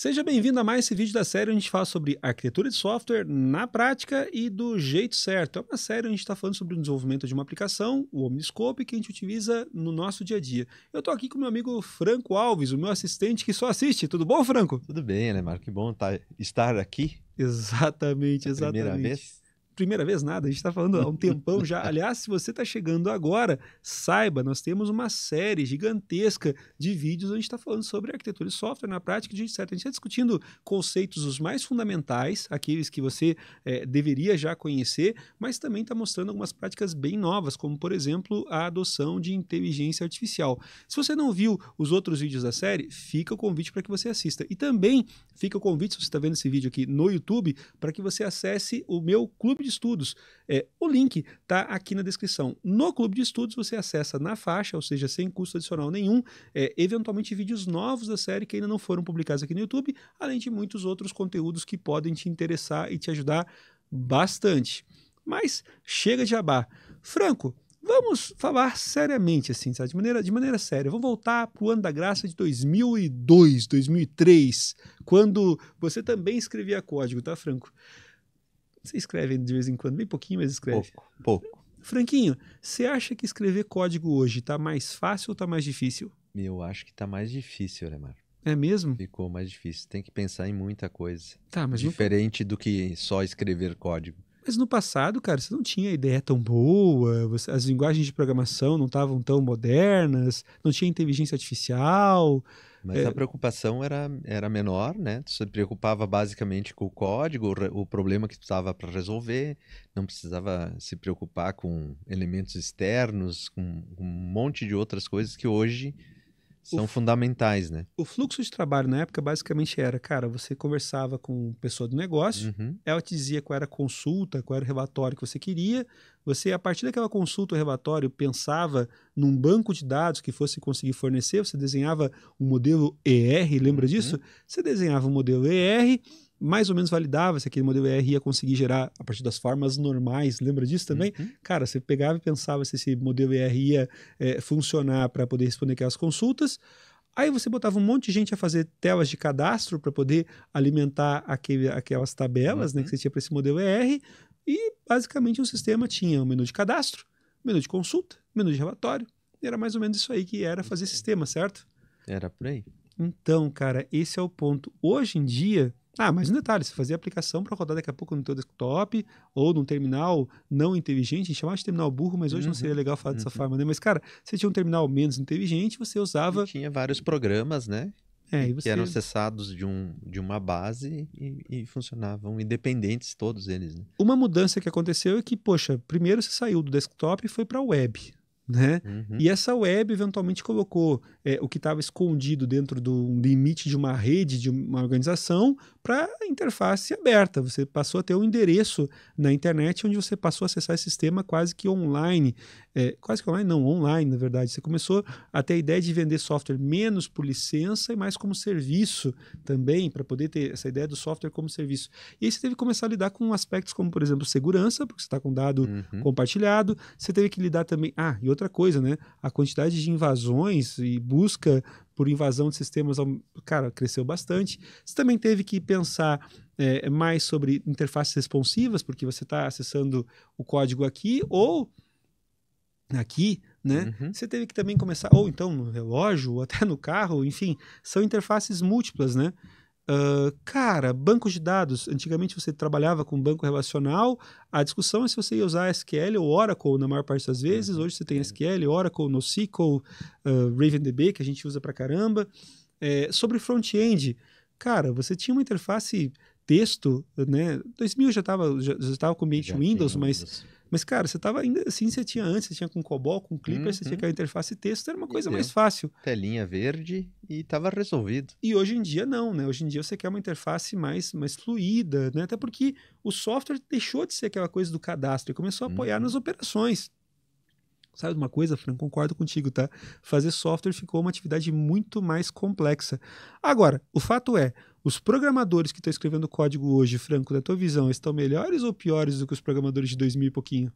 Seja bem-vindo a mais esse vídeo da série onde a gente fala sobre arquitetura de software na prática e do jeito certo. É uma série onde a gente está falando sobre o desenvolvimento de uma aplicação, o Omniscope, que a gente utiliza no nosso dia a dia. Eu estou aqui com o meu amigo Franco Alves, o meu assistente que só assiste. Tudo bom, Franco? Tudo bem, né, Marco? Que bom estar aqui. Exatamente, É a primeira vez. Primeira vez nada, a gente está falando há um tempão já. Aliás, se você está chegando agora, saiba, nós temos uma série gigantesca de vídeos onde a gente está falando sobre arquitetura de software na prática, de certo. A gente está discutindo conceitos os mais fundamentais, aqueles que você deveria já conhecer, mas também está mostrando algumas práticas bem novas, como, por exemplo, a adoção de inteligência artificial. Se você não viu os outros vídeos da série, fica o convite para que você assista. E também fica o convite, se você está vendo esse vídeo aqui no YouTube, para que você acesse o meu clube de estudos. O link está aqui na descrição. No clube de estudos você acessa na faixa, ou seja, sem custo adicional nenhum, eventualmente vídeos novos da série que ainda não foram publicados aqui no YouTube, além de muitos outros conteúdos que podem te interessar e te ajudar bastante. Mas chega de jabá. Franco, vamos falar seriamente, assim, sabe? De maneira séria. Vamos voltar para o ano da graça de 2002, 2003, quando você também escrevia código, tá, Franco? Você escreve de vez em quando, bem pouquinho, mas escreve. Pouco. Franquinho, você acha que escrever código hoje tá mais fácil ou tá mais difícil? Eu acho que tá mais difícil, né, Marco? É mesmo? Ficou mais difícil. Tem que pensar em muita coisa. Tá, mas diferente do que só escrever código. Mas no passado, cara, você não tinha ideia tão boa, as linguagens de programação não estavam tão modernas, não tinha inteligência artificial. Mas a preocupação era menor, né? Tu se preocupava basicamente com o código, o problema que tu estava para resolver, não precisava se preocupar com elementos externos, com um monte de outras coisas que hoje são fundamentais, né? O fluxo de trabalho na época basicamente era, cara, você conversava com pessoa do negócio, ela te dizia qual era a consulta, qual era o relatório que você queria, você, a partir daquela consulta ou relatório, pensava num banco de dados que fosse conseguir fornecer, você desenhava um modelo ER, lembra disso? Você desenhava um modelo ER, mais ou menos validava se aquele modelo ER ia conseguir gerar a partir das formas normais, lembra disso também? Cara, você pegava e pensava se esse modelo ER ia funcionar para poder responder aquelas consultas, aí você botava um monte de gente a fazer telas de cadastro para poder alimentar aquelas tabelas, né, que você tinha para esse modelo ER, e basicamente o sistema tinha um menu de cadastro, menu de consulta, menu de relatório, e era mais ou menos isso aí que era fazer sistema, certo? Era por aí. Então, cara, esse é o ponto. Hoje em dia... mas um detalhe, você fazia aplicação para rodar daqui a pouco no teu desktop ou num terminal não inteligente, a gente chamava de terminal burro, mas hoje não seria legal falar dessa forma, né? Mas, cara, você tinha um terminal menos inteligente, você usava... E tinha vários programas, né? Que eram acessados de uma base e funcionavam independentes todos eles, né? Uma mudança que aconteceu é que, poxa, primeiro você saiu do desktop e foi para a web, né? E essa web eventualmente colocou o que estava escondido dentro do limite de uma rede, de uma organização, para interface aberta. Você passou a ter um endereço na internet onde você passou a acessar esse sistema quase que online. Quase que online? Não, online, na verdade. Você começou a ter a ideia de vender software menos por licença e mais como serviço também, para poder ter essa ideia do software como serviço. E aí você teve que começar a lidar com aspectos como, por exemplo, segurança, porque você está com dado compartilhado. Você teve que lidar também... e outra coisa, né? A quantidade de invasões e busca por invasão de sistemas, cara, cresceu bastante. Você também teve que pensar mais sobre interfaces responsivas, porque você está acessando o código aqui ou aqui, né? Você teve que também começar, ou então no relógio, ou até no carro, enfim, são interfaces múltiplas, né? Cara, bancos de dados, antigamente você trabalhava com banco relacional, a discussão é se você ia usar SQL ou Oracle na maior parte das vezes, hoje você tem SQL, Oracle, NoSQL, RavenDB, que a gente usa pra caramba. Sobre front-end, cara, você tinha uma interface texto, né? 2000 já estava com ambiente Windows, mas, cara, você estava ainda assim, você tinha com COBOL, com Clipper, você tinha aquela interface texto, era uma coisa mais fácil. Telinha verde e estava resolvido. E hoje em dia não, né? Hoje em dia você quer uma interface mais fluida, né? Até porque o software deixou de ser aquela coisa do cadastro e começou a apoiar nas operações. Sabe uma coisa, Fran? Concordo contigo, tá? Fazer software ficou uma atividade muito mais complexa. Agora, o fato é, os programadores que estão escrevendo código hoje, Franco, na tua visão, estão melhores ou piores do que os programadores de 2000 e pouquinho?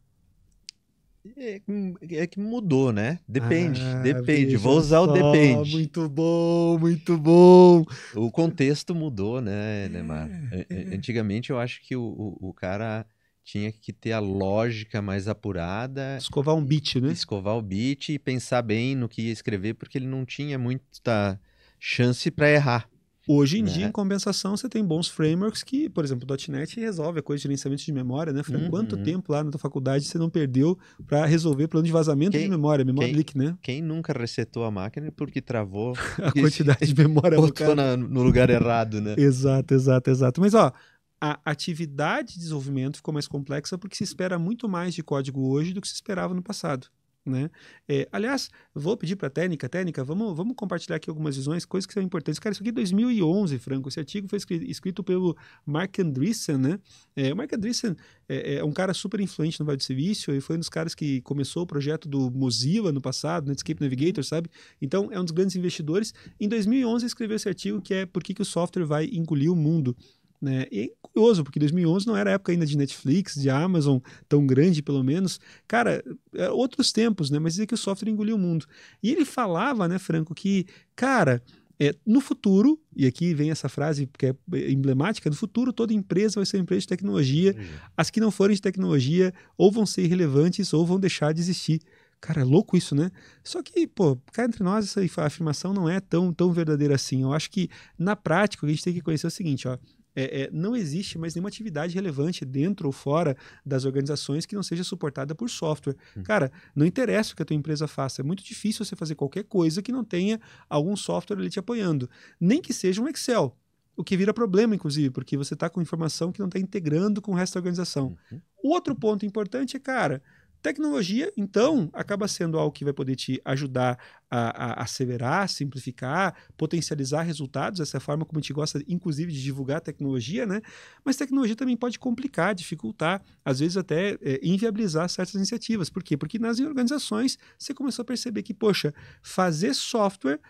É que mudou, né? Depende, depende. Veja Vou usar o só, depende. muito bom, muito bom. O contexto mudou, né, Neymar? É. Antigamente eu acho que o cara tinha que ter a lógica mais apurada, Escovar um beat, né? escovar o beat e pensar bem no que ia escrever, porque ele não tinha muita chance para errar, Hoje em dia, em né? compensação, você tem bons frameworks que, por exemplo, o .NET resolve a coisa de gerenciamento de memória, né, Fran? Quanto Uhum. tempo lá na tua faculdade você não perdeu para resolver problema de vazamento de Quem, memória quem, leak, né? quem nunca resetou a máquina porque travou, A porque quantidade de memória botou alocada. no lugar errado, né? Exato, exato, exato. Mas, ó, a atividade de desenvolvimento ficou mais complexa porque se espera muito mais de código hoje do que se esperava no passado. Né? Aliás, vou pedir para a Técnica, vamos compartilhar aqui algumas visões, coisas que são importantes. Cara, isso aqui é 2011, Franco. Esse artigo foi escrito pelo Mark Andreessen, né? O Mark Andreessen é um cara super influente no Vale do Silício e foi um dos caras que começou o projeto do Mozilla no passado, Netscape Navigator, sabe? Então, é um dos grandes investidores. Em 2011, escreveu esse artigo que é Por que o software vai engolir o mundo. Né? E é curioso, porque 2011 não era época ainda de Netflix, de Amazon, tão grande pelo menos. Cara, outros tempos, né? Mas dizia que o software engoliu o mundo. E ele falava, né, Franco, que, cara, no futuro, e aqui vem essa frase que é emblemática, no futuro toda empresa vai ser uma empresa de tecnologia. As que não forem de tecnologia ou vão ser irrelevantes ou vão deixar de existir. Cara, é louco isso, né? Só que, pô, cá entre nós, essa afirmação não é tão verdadeira assim. Eu acho que, na prática, o que a gente tem que conhecer é o seguinte, ó. Não existe mais nenhuma atividade relevante dentro ou fora das organizações que não seja suportada por software. Cara, não interessa o que a tua empresa faça, é muito difícil você fazer qualquer coisa que não tenha algum software ali te apoiando. Nem que seja um Excel, o que vira problema, inclusive, porque você está com informação que não está integrando com o resto da organização. O outro ponto importante é, cara, tecnologia, então, acaba sendo algo que vai poder te ajudar a acelerar, simplificar, potencializar resultados. Essa é a forma como a gente gosta, inclusive, de divulgar tecnologia, né? Mas tecnologia também pode complicar, dificultar, às vezes até inviabilizar certas iniciativas. Por quê? Porque nas organizações você começou a perceber que, poxa, fazer software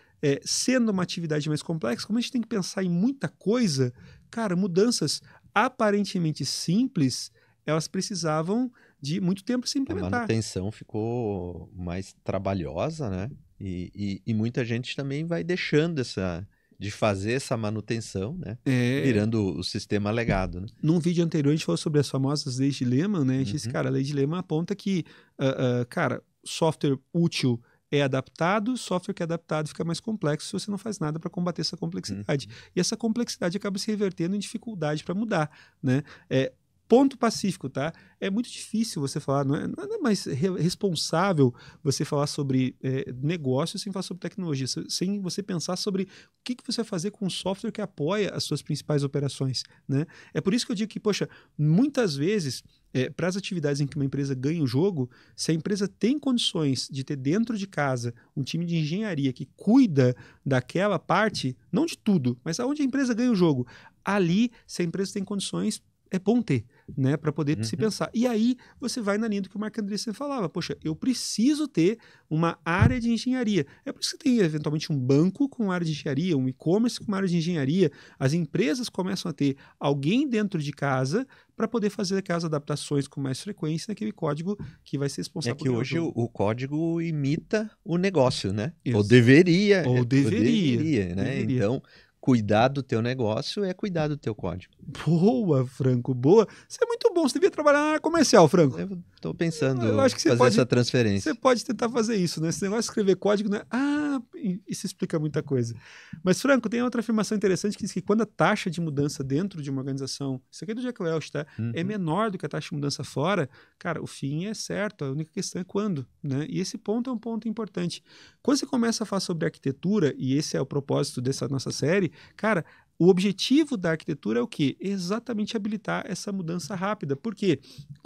sendo uma atividade mais complexa, como a gente tem que pensar em muita coisa, cara, mudanças aparentemente simples, elas precisavam de muito tempo para se A implementar. manutenção ficou mais trabalhosa, né? E muita gente também vai deixando de fazer essa manutenção, né? Virando o sistema legado, né? Num vídeo anterior a gente falou sobre as famosas leis de Lehman, né? A gente disse, cara, a lei de Lehman aponta que, cara, software útil é adaptado, software que é adaptado fica mais complexo se você não faz nada para combater essa complexidade. E essa complexidade acaba se revertendo em dificuldade para mudar, né? Ponto pacífico, tá? É muito difícil você falar, não é mais responsável você falar sobre negócio sem falar sobre tecnologia, sem você pensar sobre o que você vai fazer com um software que apoia as suas principais operações, né? É por isso que eu digo que, poxa, muitas vezes, para as atividades em que uma empresa ganha o jogo, se a empresa tem condições de ter dentro de casa um time de engenharia que cuida daquela parte, não de tudo, mas aonde a empresa ganha o jogo, ali, se a empresa tem condições, é bom ter, né, para poder se pensar. E aí você vai na linha do que o Mark Andreessen falava, poxa, eu preciso ter uma área de engenharia. É por isso que tem eventualmente um banco com área de engenharia, um e-commerce com área de engenharia. As empresas começam a ter alguém dentro de casa para poder fazer aquelas adaptações com mais frequência naquele código que vai ser responsável por hoje o código imita o negócio, né? Isso. Ou deveria. Ou deveria, né? Então, cuidar do teu negócio é cuidar do teu código. Boa, Franco, boa. Você é muito bom, você devia trabalhar na área comercial, Franco. Eu estou pensando eu acho que fazer essa transferência. Você pode tentar fazer isso, né? Esse negócio de escrever código, né? Isso explica muita coisa. Mas, Franco, tem outra afirmação interessante que diz que quando a taxa de mudança dentro de uma organização, isso aqui é do Jack Welch, tá? É menor do que a taxa de mudança fora, cara, o fim é certo, a única questão é quando, né? E esse ponto é um ponto importante. Quando você começa a falar sobre arquitetura, e esse é o propósito dessa nossa série, cara, o objetivo da arquitetura é o quê? Exatamente habilitar essa mudança rápida. Por quê?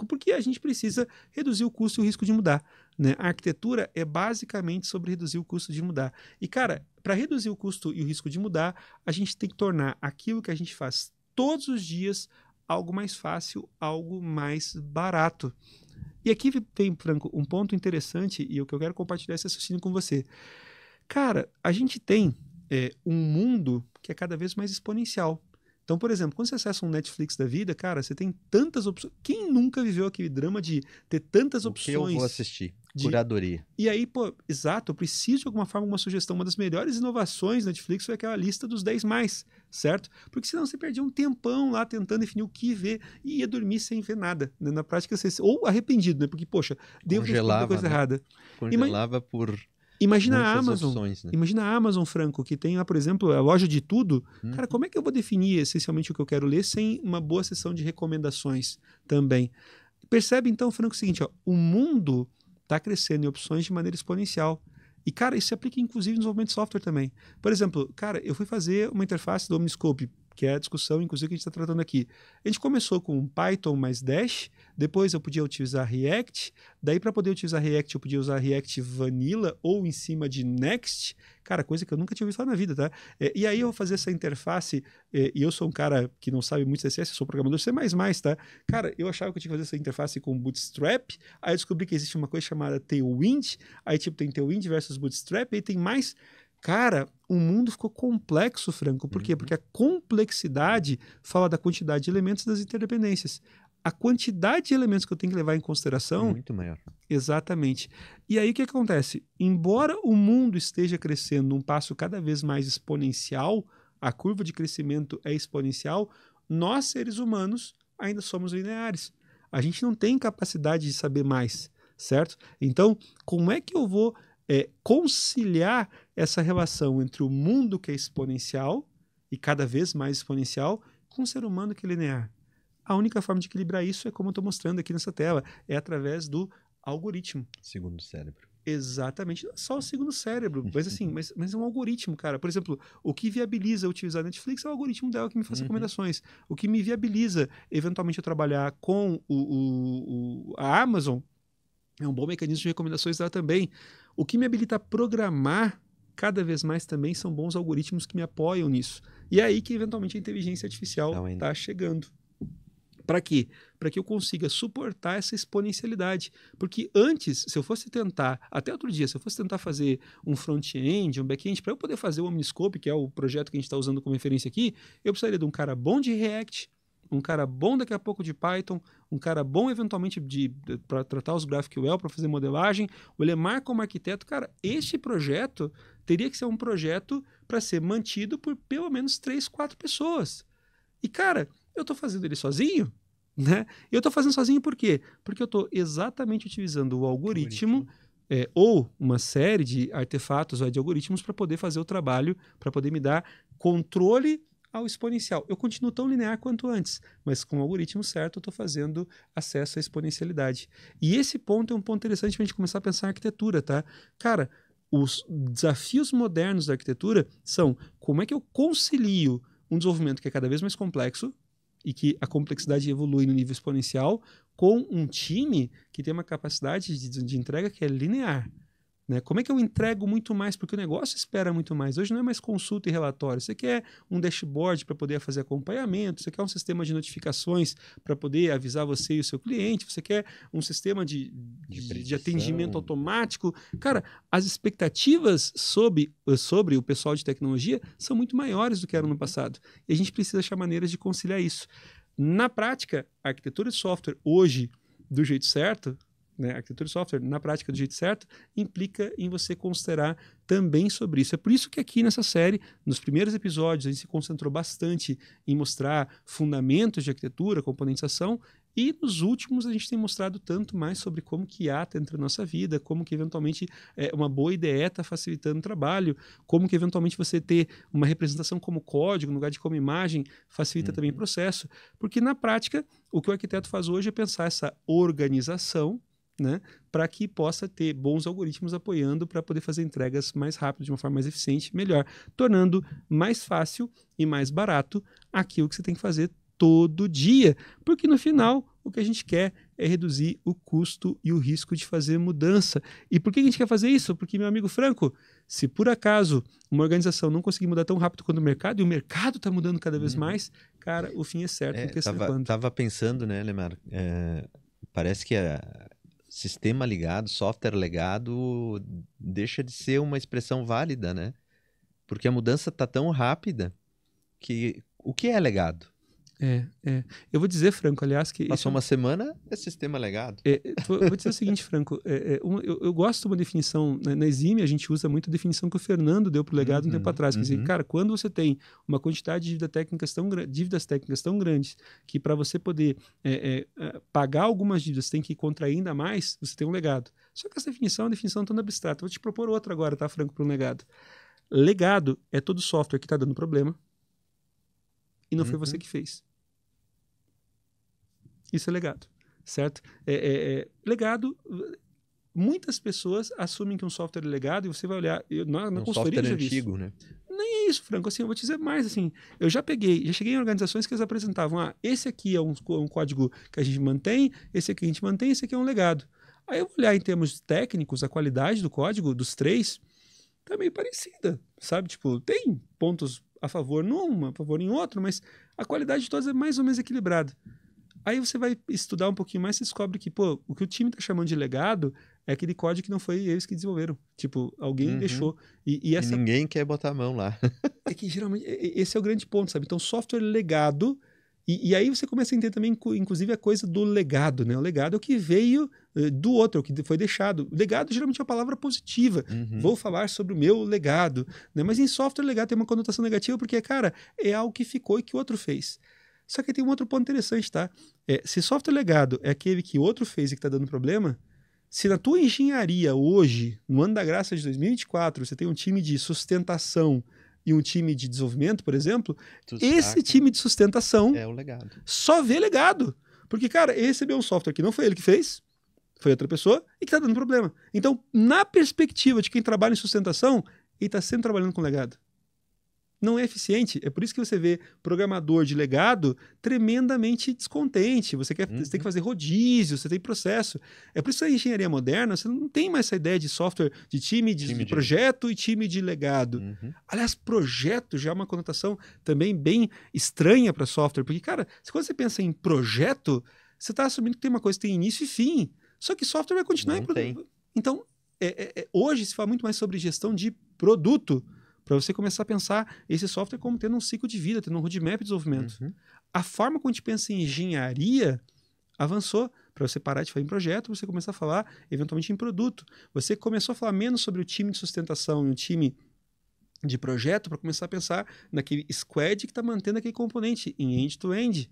Porque a gente precisa reduzir o custo e o risco de mudar, né? A arquitetura é basicamente sobre reduzir o custo de mudar. E, cara, para reduzir o custo e o risco de mudar, a gente tem que tornar aquilo que a gente faz todos os dias algo mais fácil, algo mais barato. E aqui vem, Franco, um ponto interessante e o que eu quero compartilhar esse raciocínio com você. Cara, a gente tem um mundo que é cada vez mais exponencial. Então, por exemplo, quando você acessa um Netflix da vida, cara, você tem tantas opções. Quem nunca viveu aquele drama de ter tantas opções? O que eu vou assistir? Curadoria. E aí, pô, exato, eu preciso de alguma forma, uma sugestão. Uma das melhores inovações da Netflix foi aquela lista dos 10 mais, certo? Porque senão você perdia um tempão lá tentando definir o que ver e ia dormir sem ver nada. Né? Na prática, você... ou arrependido, né? Porque, poxa, devo ter escolhido coisa errada. Congelava por... Imagina a Amazon, opções, né? Imagina a Amazon, Franco, que tem lá, por exemplo, a loja de tudo. Cara, como é que eu vou definir essencialmente o que eu quero ler sem uma boa seção de recomendações também? Percebe então, Franco, o seguinte, ó, o mundo está crescendo em opções de maneira exponencial. E, cara, isso se aplica inclusive no desenvolvimento de software também. Por exemplo, cara, eu fui fazer uma interface do Omniscope, que é a discussão, inclusive, que a gente está tratando aqui. A gente começou com Python mais Dash, depois eu podia utilizar React, daí para poder utilizar React eu podia usar React Vanilla ou em cima de Next, cara, coisa que eu nunca tinha ouvido falar na vida, tá? E aí eu vou fazer essa interface, e eu sou um cara que não sabe muito CSS, eu sou programador C++, tá? Cara, eu achava que eu tinha que fazer essa interface com Bootstrap, aí eu descobri que existe uma coisa chamada Tailwind, aí tipo tem Tailwind versus Bootstrap, aí tem mais... Cara, o mundo ficou complexo, Franco. Por quê? Porque a complexidade fala da quantidade de elementos das interdependências. A quantidade de elementos que eu tenho que levar em consideração... Muito maior. Exatamente. E aí o que acontece? Embora o mundo esteja crescendo num passo cada vez mais exponencial, a curva de crescimento é exponencial, nós, seres humanos, ainda somos lineares. A gente não tem capacidade de saber mais, certo? Então, como é que eu vou... conciliar essa relação entre o mundo que é exponencial e cada vez mais exponencial com o ser humano que é linear. A única forma de equilibrar isso é como eu estou mostrando aqui nessa tela, é através do algoritmo. Segundo cérebro. Exatamente, não só o segundo cérebro, mas assim, mas é um algoritmo, cara. Por exemplo, o que viabiliza utilizar a Netflix é o algoritmo dela que me faz recomendações. O que me viabiliza, eventualmente, eu trabalhar com a Amazon é um bom mecanismo de recomendações dela também. O que me habilita a programar cada vez mais também são bons algoritmos que me apoiam nisso. E é aí que, eventualmente, a inteligência artificial está chegando. Para quê? Para que eu consiga suportar essa exponencialidade. Porque antes, se eu fosse tentar, até outro dia, se eu fosse tentar fazer um front-end, um back-end, para eu poder fazer o Omniscope, que é o projeto que a gente está usando como referência aqui, eu precisaria de um cara bom de React, um cara bom daqui a pouco de Python, um cara bom eventualmente para tratar os GraphQL, para fazer modelagem, o Lemar como arquiteto. Cara, este projeto teria que ser um projeto para ser mantido por pelo menos 3, 4 pessoas. E, cara, eu estou fazendo ele sozinho, né? Eu estou fazendo sozinho por quê? Porque eu estou exatamente utilizando o algoritmo ou uma série de artefatos ou de algoritmos para poder fazer o trabalho, para poder me dar controle ao exponencial. Eu continuo tão linear quanto antes, mas com o algoritmo certo eu estou fazendo acesso à exponencialidade. E esse ponto é um ponto interessante para a gente começar a pensar em arquitetura, tá? Cara, os desafios modernos da arquitetura são como é que eu concilio um desenvolvimento que é cada vez mais complexo e que a complexidade evolui no nível exponencial com um time que tem uma capacidade de entrega que é linear. Né? Como é que eu entrego muito mais? Porque o negócio espera muito mais. Hoje não é mais consulta e relatório. Você quer um dashboard para poder fazer acompanhamento, você quer um sistema de notificações para poder avisar você e o seu cliente, você quer um sistema de atendimento automático. Cara, as expectativas sobre o pessoal de tecnologia são muito maiores do que eram no passado. E a gente precisa achar maneiras de conciliar isso. Na prática, a arquitetura de software hoje, do jeito certo, né, arquitetura de software, na prática do jeito certo, implica em você considerar também sobre isso. É por isso que aqui nessa série, nos primeiros episódios, a gente se concentrou bastante em mostrar fundamentos de arquitetura, componentização, e nos últimos a gente tem mostrado tanto mais sobre como que IA entra na nossa vida, como que eventualmente uma boa ideia está facilitando o trabalho, como que eventualmente você ter uma representação como código, no lugar de como imagem, facilita também o processo. Porque na prática, o que o arquiteto faz hoje é pensar essa organização, né, para que possa ter bons algoritmos apoiando para poder fazer entregas mais rápido, de uma forma mais eficiente, melhor, tornando mais fácil e mais barato aquilo que você tem que fazer todo dia, porque no final o que a gente quer é reduzir o custo e o risco de fazer mudança. E por que a gente quer fazer isso? Porque, meu amigo Franco, se por acaso uma organização não conseguir mudar tão rápido quanto o mercado, e o mercado está mudando cada vez mais, cara, o fim é certo. Tava pensando, né, Lemar? Parece que sistema ligado, software legado, deixa de ser uma expressão válida, né? Porque a mudança está tão rápida que O que é legado? Eu vou dizer, Franco, aliás, que... Passou uma semana, é sistema legado. Vou dizer o seguinte, Franco, eu gosto de uma definição, na Exime a gente usa muito a definição que o Fernando deu para o legado um tempo atrás, quer dizer, cara, quando você tem uma quantidade de dívidas técnicas tão grandes, que para você poder pagar algumas dívidas, você tem que contrair ainda mais, você tem um legado. Só que essa definição é uma definição tão abstrata. Vou te propor outra agora, tá, Franco, para um legado. Legado é todo software que está dando problema e não foi você que fez. Isso é legado, certo? Legado, muitas pessoas assumem que um software é legado e você vai olhar... Na consultoria software antigo, né? Nem é isso, Franco. Assim, eu vou te dizer mais, assim, eu já cheguei em organizações que eles apresentavam, esse aqui é um código que a gente mantém, esse aqui a gente mantém, esse aqui é um legado. Aí eu vou olhar em termos técnicos, a qualidade do código, dos três, tá meio parecida, sabe? Tipo, tem pontos a favor num, a favor em outro, mas a qualidade de todas é mais ou menos equilibrada. Aí você vai estudar um pouquinho mais e descobre que, o que o time está chamando de legado é aquele código que não foi eles que desenvolveram. Tipo, alguém deixou. E ninguém quer botar a mão lá. É que geralmente, esse é o grande ponto, sabe? Então, software legado, e aí você começa a entender também, inclusive, a coisa do legado, né? O legado é o que veio do outro, o que foi deixado. Legado geralmente é uma palavra positiva. Vou falar sobre o meu legado. Né? Mas em software, legado tem uma conotação negativa porque, cara, é algo que ficou e que o outro fez. Só que tem um outro ponto interessante, tá? Se software legado é aquele que outro fez e que está dando problema, se na tua engenharia hoje, no ano da graça de 2024, você tem um time de sustentação e um time de desenvolvimento, por exemplo, esse time de sustentação é o legado. Só vê legado. Porque, cara, ele recebeu um software que não foi ele que fez, foi outra pessoa, e que está dando problema. Então, na perspectiva de quem trabalha em sustentação, ele está sempre trabalhando com legado. Não é eficiente. É por isso que você vê programador de legado tremendamente descontente. Você tem que fazer rodízio, você tem processo. É por isso que a engenharia moderna, você não tem mais essa ideia de software de time de projeto e time de legado. Aliás, projeto já é uma conotação também bem estranha para software. Porque, cara, quando você pensa em projeto, você está assumindo que tem uma coisa que tem início e fim. Só que software vai continuar Então, hoje se fala muito mais sobre gestão de produto, para você começar a pensar esse software como tendo um ciclo de vida, tendo um roadmap de desenvolvimento. A forma como a gente pensa em engenharia avançou para você parar de falar em projeto, você começar a falar eventualmente em produto. Você começou a falar menos sobre o time de sustentação e o time de projeto para começar a pensar naquele squad que está mantendo aquele componente em end-to-end.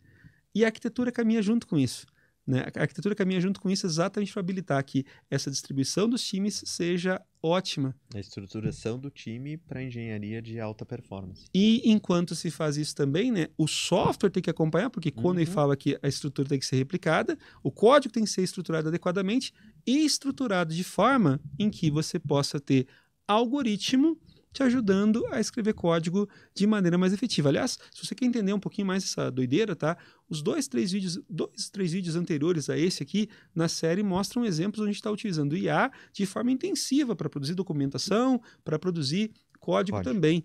E a arquitetura caminha junto com isso. Né? A arquitetura caminha junto com isso exatamente para habilitar que essa distribuição dos times seja ótima. A estruturação do time para engenharia de alta performance. E enquanto se faz isso também, né, o software tem que acompanhar, porque quando ele fala que a estrutura tem que ser replicada, o código tem que ser estruturado adequadamente e estruturado de forma em que você possa ter algoritmo te ajudando a escrever código de maneira mais efetiva. Aliás, se você quer entender um pouquinho mais essa doideira, tá? Os dois, três vídeos anteriores a esse aqui, na série, mostram exemplos onde a gente está utilizando o IA de forma intensiva para produzir documentação, para produzir código também.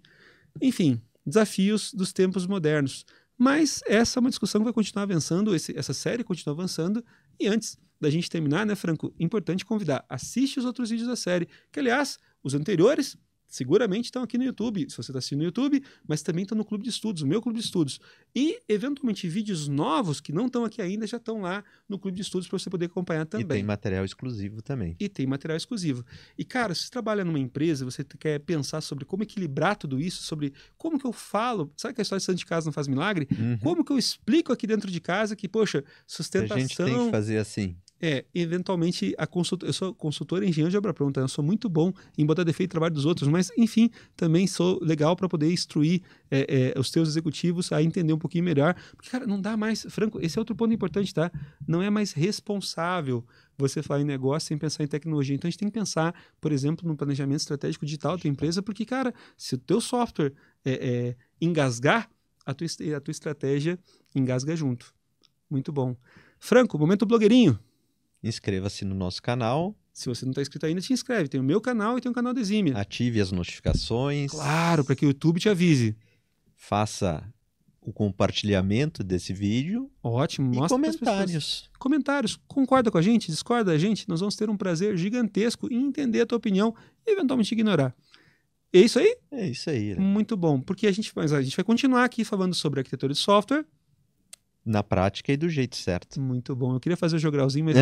Enfim, desafios dos tempos modernos. Mas essa é uma discussão que vai continuar avançando, essa série continua avançando, e antes da gente terminar, né, Franco, importante convidar, assiste os outros vídeos da série, que aliás, os anteriores seguramente estão aqui no YouTube, se você está assistindo no YouTube, mas também estão no Clube de Estudos, o meu Clube de Estudos. E, eventualmente, vídeos novos que não estão aqui ainda já estão lá no Clube de Estudos para você poder acompanhar também. E tem material exclusivo também. E tem material exclusivo. E, cara, se você trabalha numa empresa, você quer pensar sobre como equilibrar tudo isso, sobre como que eu falo, sabe que a história de santo de casa não faz milagre? Como que eu explico aqui dentro de casa que, poxa, sustentação... A gente tem que fazer assim. Eventualmente, eu sou consultor em engenheiro de obra pronta, eu sou muito bom em botar defeito no trabalho dos outros, mas, enfim, também sou legal para poder instruir os teus executivos a entender um pouquinho melhor, porque, cara, não dá mais, Franco, esse é outro ponto importante, tá? Não é mais responsável você falar em negócio sem pensar em tecnologia. Então, a gente tem que pensar, por exemplo, no planejamento estratégico digital da tua empresa, porque, cara, se o teu software engasgar, a tua estratégia engasga junto. Muito bom. Franco, momento blogueirinho. Inscreva-se no nosso canal. Se você não está inscrito ainda, te inscreve. Tem o meu canal e tem o canal da Exime. Ative as notificações. Claro, para que o YouTube te avise. Faça o compartilhamento desse vídeo. Ótimo. E comentários. Comentários. Concorda com a gente? Discorda da gente? Nós vamos ter um prazer gigantesco em entender a tua opinião e eventualmente ignorar. É isso aí? É isso aí. Né? Muito bom, porque a gente vai continuar aqui falando sobre arquitetura de software. Na prática e do jeito certo. Muito bom. Eu queria fazer o jogralzinho, mas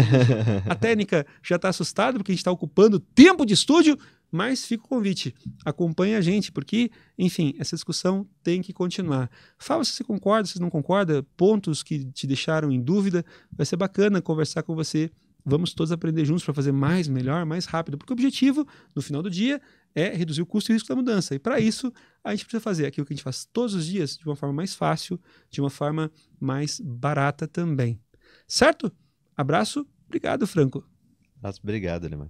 a técnica já está assustada porque a gente está ocupando tempo de estúdio, mas fica o convite. Acompanhe a gente, porque, enfim, essa discussão tem que continuar. Fala se você concorda, se não concorda, pontos que te deixaram em dúvida. Vai ser bacana conversar com você. Vamos todos aprender juntos para fazer mais, melhor, mais rápido, porque o objetivo, no final do dia, é reduzir o custo e o risco da mudança. E para isso, a gente precisa fazer aquilo que a gente faz todos os dias de uma forma mais fácil, de uma forma mais barata também. Certo? Abraço. Obrigado, Franco. Obrigado, Alemão.